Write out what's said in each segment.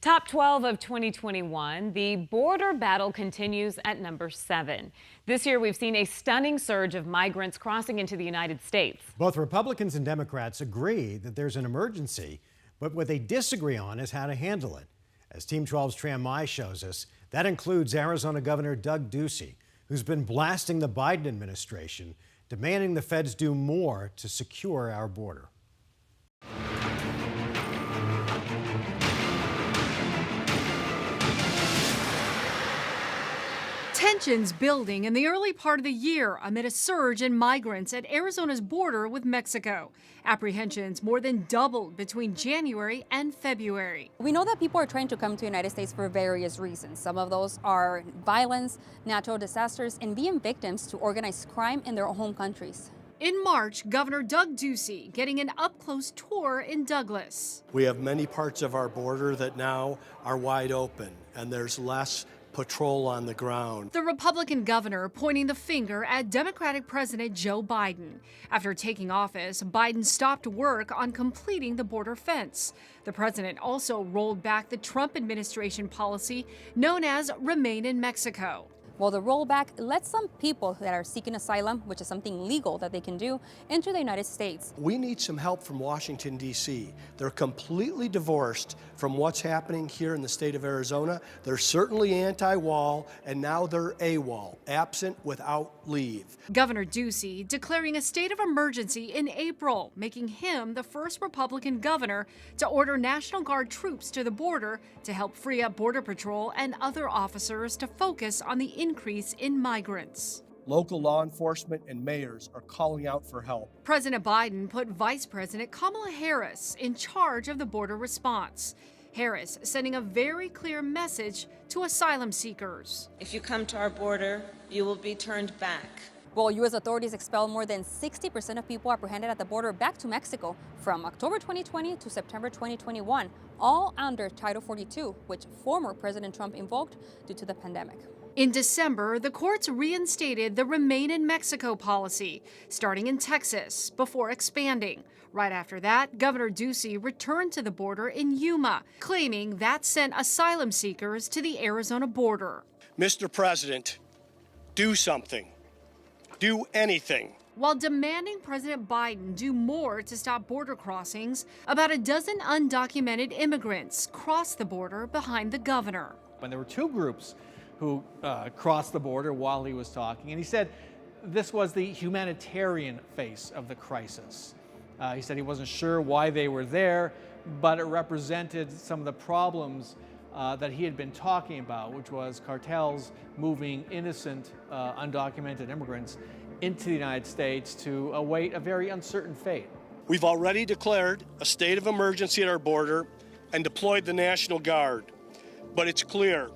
Top 12 of 2021, the border battle continues at number 7. This year, we've seen a stunning surge of migrants crossing into the United States. Both Republicans and Democrats agree that there's an emergency, but what they disagree on is how to handle it. As Team 12's Tram Mai shows us, that includes Arizona Governor Doug Ducey, who's been blasting the Biden administration, demanding the feds do more to secure our border. Tensions building in the early part of the year amid a surge in migrants at Arizona's border with Mexico. Apprehensions more than doubled between January and February. We know that people are trying to come to the United States for various reasons. Some of those are violence, natural disasters, and being victims to organized crime in their home countries. In March, Governor Doug Ducey getting an up-close tour in Douglas. We have many parts of our border that now are wide open, and there's less patrol on the ground. The Republican governor pointing the finger at Democratic President Joe Biden. After taking office, Biden stopped work on completing the border fence. The president also rolled back the Trump administration policy known as Remain in Mexico. Well, the rollback lets some people that are seeking asylum, which is something legal that they can do, enter the United States. We need some help from Washington, D.C. They're completely divorced from what's happening here in the state of Arizona. They're certainly anti-wall, and now they're AWOL, absent without leave. Governor Ducey declaring a state of emergency in April, making him the first Republican governor to order National Guard troops to the border to help free up Border Patrol and other officers to focus on the increase in migrants. Local law enforcement and mayors are calling out for help. President Biden put Vice President Kamala Harris in charge of the border response. Harris sending a very clear message to asylum seekers. If you come to our border, you will be turned back. Well, U.S. authorities expelled more than 60% of people apprehended at the border back to Mexico from October 2020 to September 2021, all under Title 42, which former President Trump invoked due to the pandemic. In December, the courts reinstated the Remain in Mexico policy, starting in Texas, before expanding. Right after that, Governor Ducey returned to the border in Yuma, claiming that sent asylum seekers to the Arizona border. Mr. President, do something. Do anything. While demanding President Biden do more to stop border crossings, about a dozen undocumented immigrants crossed the border behind the governor. And there were two groups who crossed the border while he was talking, and he said this was the humanitarian face of the crisis. He said he wasn't sure why they were there, but it represented some of the problems that he had been talking about, which was cartels moving innocent, undocumented immigrants into the United States to await a very uncertain fate. We've already declared a state of emergency at our border and deployed the National Guard, but it's clear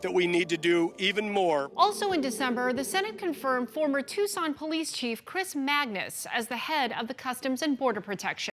that we need to do even more. Also in December, the Senate confirmed former Tucson Police Chief Chris Magnus as the head of the Customs and Border Protection.